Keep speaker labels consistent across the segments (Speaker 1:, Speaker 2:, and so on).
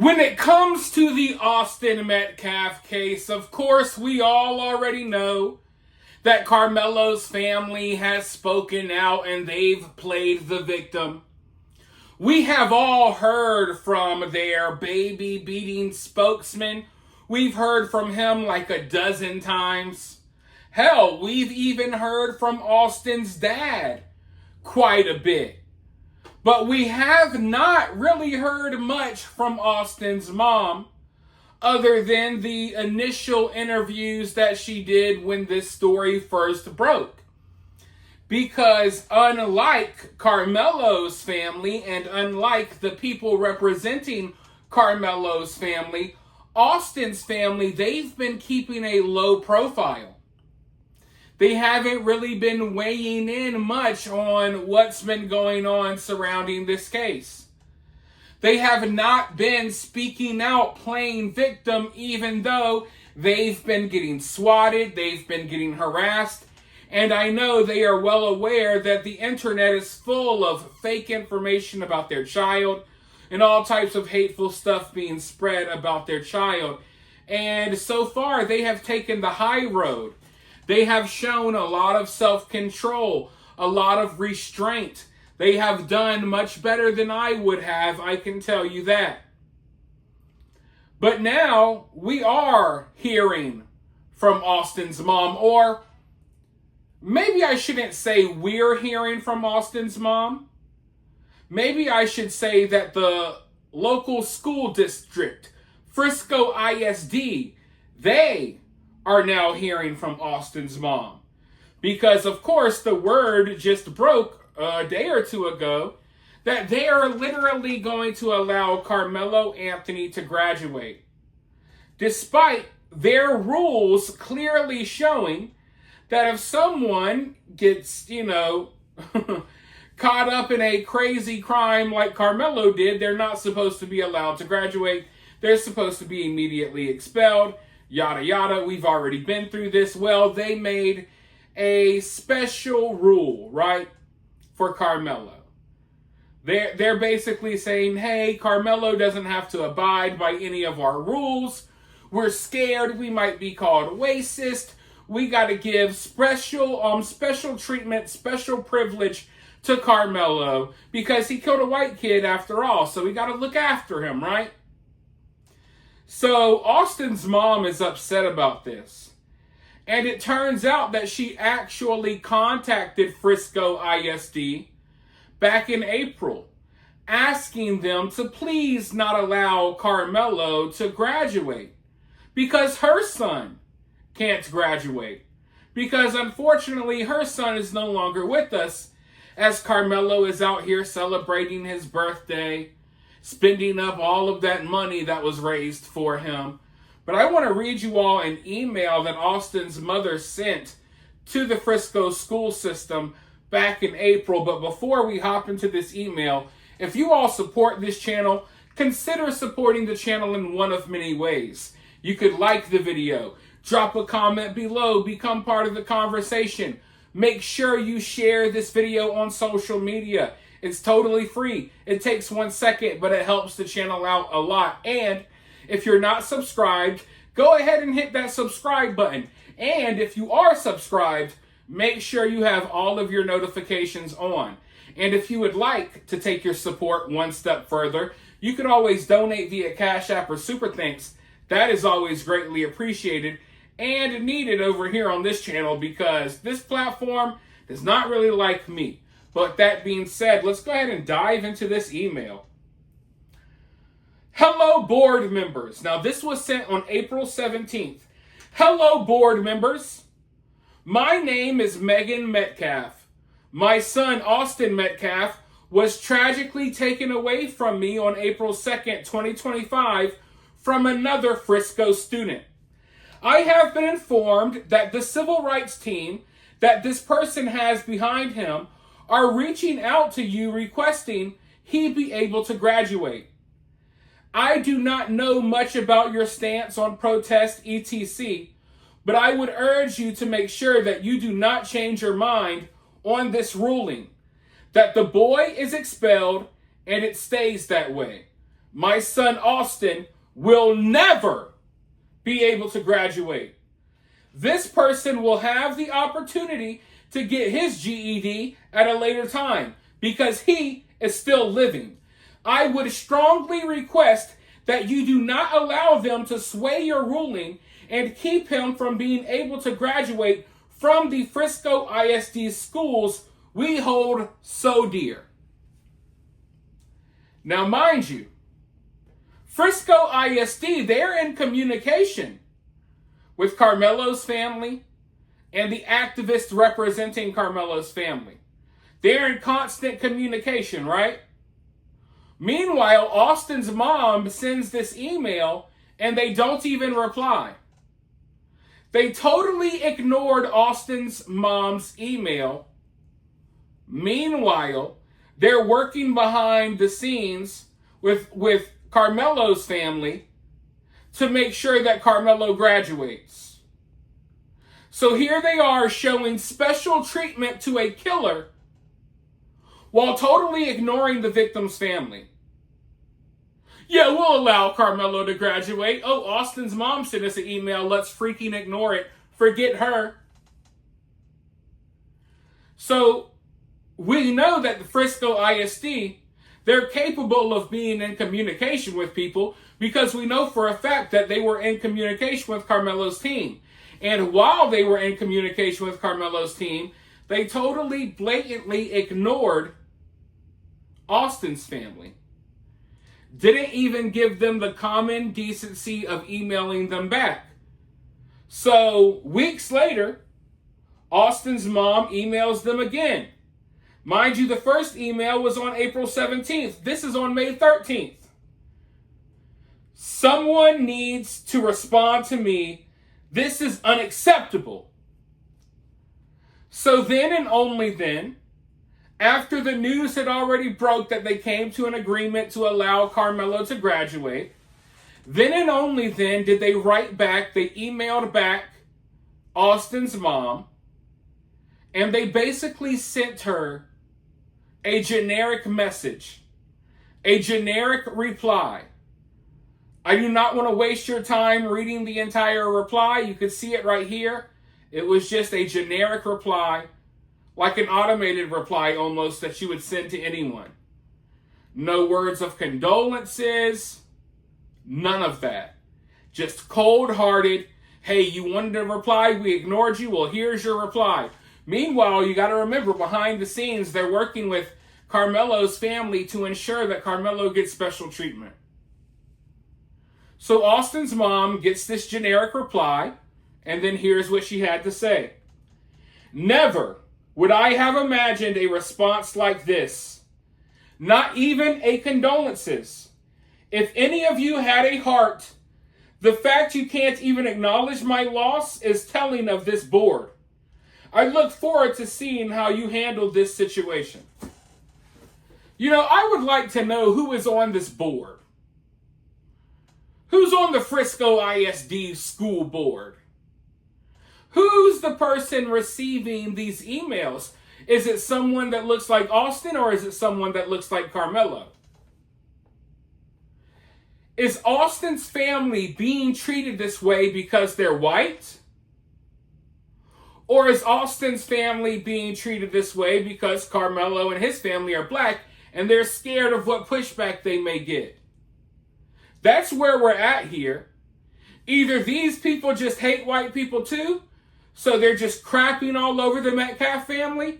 Speaker 1: When it comes to the Austin Metcalf case, of course, we all already know that Karmelo's family has spoken out and they've played the victim. We have all heard from their baby beating spokesman. We've heard from him like a dozen times. Hell, we've even heard from Austin's dad quite a bit. But we have not really heard much from Austin's mom, other than the initial interviews that she did when this story first broke. Because unlike Karmelo's family and unlike the people representing Karmelo's family, Austin's family, they've been keeping a low profile. They haven't really been weighing in much on what's been going on surrounding this case. They have not been speaking out playing victim, even though they've been getting swatted, they've been getting harassed, and I know they are well aware that the internet is full of fake information about their child and all types of hateful stuff being spread about their child. And so far, they have taken the high road. They have shown a lot of self-control, a lot of restraint. They have done much better than I would have, I can tell you that. But now we are hearing from Austin's mom, or maybe I shouldn't say we're hearing from Austin's mom. Maybe I should say that the local school district, Frisco ISD, they are now hearing from Austin's mom. Because, of course, the word just broke a day or two ago that they are literally going to allow Karmelo Anthony to graduate. Despite their rules clearly showing that if someone gets, caught up in a crazy crime like Karmelo did, they're not supposed to be allowed to graduate. They're supposed to be immediately expelled. Yada, yada. We've already been through this. Well, they made a special rule, right, for Karmelo. They're basically saying, hey, Karmelo doesn't have to abide by any of our rules. We're scared we might be called racist. We got to give special treatment, special privilege to Karmelo because he killed a white kid after all. So we got to look after him, right? So Austin's mom is upset about this. And it turns out that she actually contacted Frisco ISD back in April, asking them to please not allow Karmelo to graduate because her son can't graduate. Because unfortunately, her son is no longer with us as Karmelo is out here celebrating his birthday, spending up all of that money that was raised for him. But I want to read you all an email that Austin's mother sent to the Frisco school system back in April. But before we hop into this email, if you all support this channel, consider supporting the channel in one of many ways. You could like the video, drop a comment below, become part of the conversation. Make sure you share this video on social media. It's totally free. It takes 1 second, but it helps the channel out a lot. And if you're not subscribed, go ahead and hit that subscribe button. And if you are subscribed, make sure you have all of your notifications on. And if you would like to take your support one step further, you can always donate via Cash App or Super Thanks. That is always greatly appreciated and needed over here on this channel because this platform does not really like me. But that being said, let's go ahead and dive into this email. Hello, board members. Now, this was sent on April 17th. Hello, board members. My name is Megan Metcalf. My son, Austin Metcalf, was tragically taken away from me on April 2nd, 2025, from another Frisco student. I have been informed that the civil rights team that this person has behind him are reaching out to you requesting he be able to graduate. I do not know much about your stance on protest, etc., but I would urge you to make sure that you do not change your mind on this ruling, that the boy is expelled and it stays that way. my son Austin will never be able to graduate. This person will have the opportunity to get his GED at a later time because he is still living. I would strongly request that you do not allow them to sway your ruling and keep him from being able to graduate from the Frisco ISD schools we hold so dear. Now, mind you, Frisco ISD, they're in communication with Karmelo's family and the activists representing Karmelo's family. They're in constant communication, right? Meanwhile, Austin's mom sends this email and they don't even reply. They totally ignored Austin's mom's email. Meanwhile, they're working behind the scenes with Karmelo's family to make sure that Karmelo graduates. So here they are showing special treatment to a killer while totally ignoring the victim's family. Yeah, we'll allow Karmelo to graduate. Oh, Austin's mom sent us an email. Let's freaking ignore it. Forget her. So we know that the Frisco ISD, they're capable of being in communication with people because we know for a fact that they were in communication with Karmelo's team. And while they were in communication with Karmelo's team, they totally blatantly ignored Austin's family. Didn't even give them the common decency of emailing them back. So weeks later, Austin's mom emails them again. Mind you, the first email was on April 17th. This is on May 13th. Someone needs to respond to me. This is unacceptable. So then and only then, after the news had already broke that they came to an agreement to allow Karmelo to graduate, then and only then did they write back, they emailed back Austin's mom, and they basically sent her a generic message, a generic reply. I do not want to waste your time reading the entire reply. You could see it right here. It was just a generic reply, like an automated reply almost that you would send to anyone. No words of condolences, none of that. Just cold-hearted, hey, you wanted to reply, we ignored you, well, here's your reply. Meanwhile, you got to remember, behind the scenes, they're working with Karmelo's family to ensure that Karmelo gets special treatment. So Austin's mom gets this generic reply, and then here's what she had to say. Never would I have imagined a response like this. Not even a condolences. If any of you had a heart, the fact you can't even acknowledge my loss is telling of this board. I look forward to seeing how you handle this situation. You know, I would like to know who is on this board. Who's on the Frisco ISD school board? Who's the person receiving these emails? Is it someone that looks like Austin or is it someone that looks like Karmelo? Is Austin's family being treated this way because they're white? Or is Austin's family being treated this way because Karmelo and his family are black and they're scared of what pushback they may get? That's where we're at here. Either these people just hate white people too, so they're just crapping all over the Metcalf family,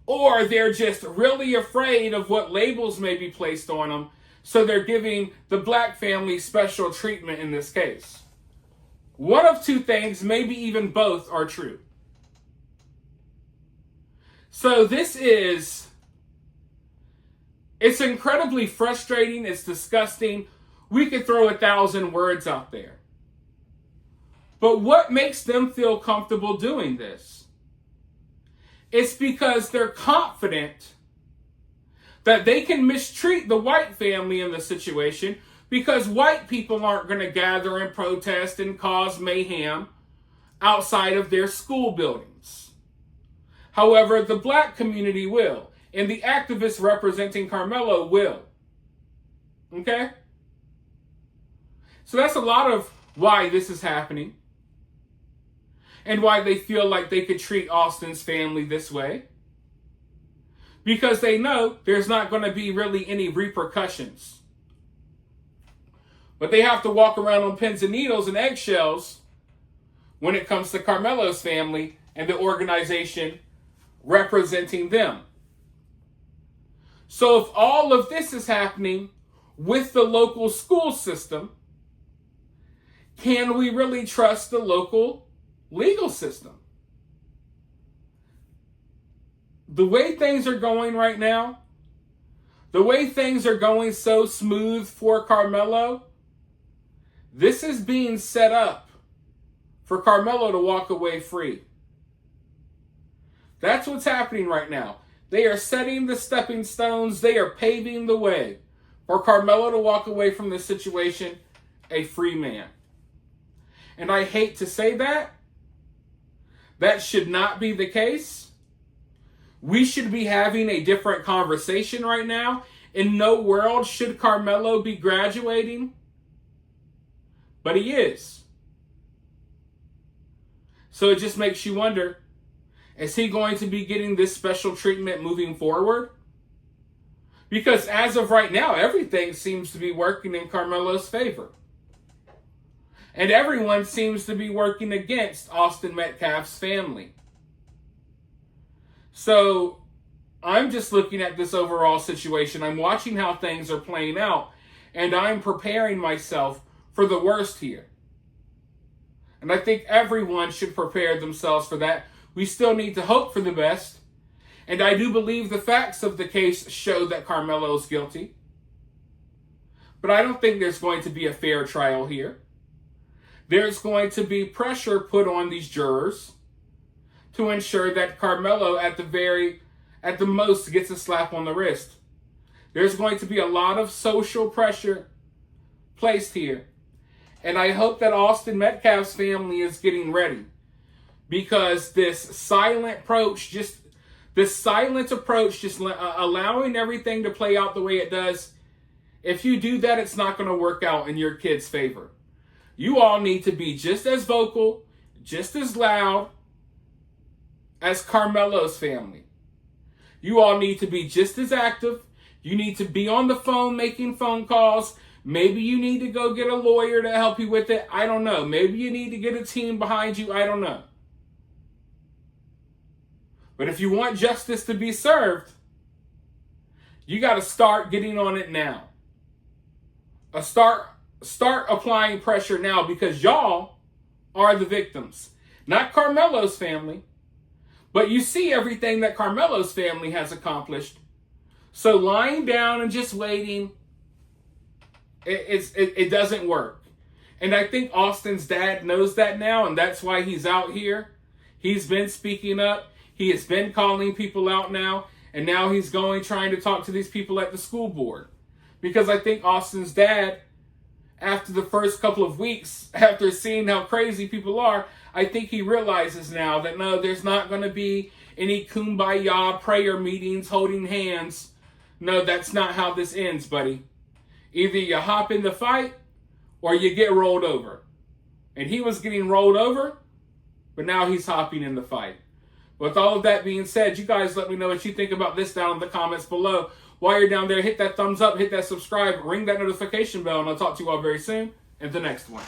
Speaker 1: or they're just really afraid of what labels may be placed on them, so they're giving the black family special treatment in this case. One of two things, maybe even both, are true. So it's incredibly frustrating, it's disgusting. We could throw 1,000 words out there. But what makes them feel comfortable doing this? It's because they're confident that they can mistreat the white family in the situation because white people aren't going to gather and protest and cause mayhem outside of their school buildings. However, the black community will, and the activists representing Karmelo will. Okay? So that's a lot of why this is happening and why they feel like they could treat Austin's family this way. Because they know there's not going to be really any repercussions. But they have to walk around on pins and needles and eggshells when it comes to Karmelo's family and the organization representing them. So if all of this is happening with the local school system, can we really trust the local legal system? The way things are going right now, the way things are going so smooth for Karmelo, this is being set up for Karmelo to walk away free. That's what's happening right now. They are setting the stepping stones. They are paving the way for Karmelo to walk away from this situation a free man. And I hate to say that. That should not be the case. We should be having a different conversation right now. In no world should Karmelo be graduating. But he is. So it just makes you wonder, is he going to be getting this special treatment moving forward? Because as of right now, everything seems to be working in Karmelo's favor. And everyone seems to be working against Austin Metcalf's family. So I'm just looking at this overall situation. I'm watching how things are playing out. And I'm preparing myself for the worst here. And I think everyone should prepare themselves for that. We still need to hope for the best. And I do believe the facts of the case show that Karmelo is guilty. But I don't think there's going to be a fair trial here. There's going to be pressure put on these jurors to ensure that Karmelo at the most gets a slap on the wrist. There's going to be a lot of social pressure placed here. And I hope that Austin Metcalf's family is getting ready. Because this silent approach, just allowing everything to play out the way it does, if you do that, it's not going to work out in your kid's favor. You all need to be just as vocal, just as loud as Karmelo's family. You all need to be just as active. You need to be on the phone making phone calls. Maybe you need to go get a lawyer to help you with it. I don't know. Maybe you need to get a team behind you. I don't know. But if you want justice to be served, you got to start getting on it now. Start applying pressure now, because y'all are the victims. Not Karmelo's family. But you see everything that Karmelo's family has accomplished. So lying down and just waiting, it doesn't work. And I think Austin's dad knows that now, and that's why he's out here. He's been speaking up. He has been calling people out now, and now he's trying to talk to these people at the school board. Because I think Austin's dad, after the first couple of weeks, after seeing how crazy people are, I think he realizes now that no, there's not going to be any kumbaya prayer meetings holding hands. No, that's not how this ends, buddy. Either you hop in the fight or you get rolled over. And he was getting rolled over, but now he's hopping in the fight. With all of that being said, you guys let me know what you think about this down in the comments below. While you're down there, hit that thumbs up, hit that subscribe, ring that notification bell, and I'll talk to you all very soon in the next one.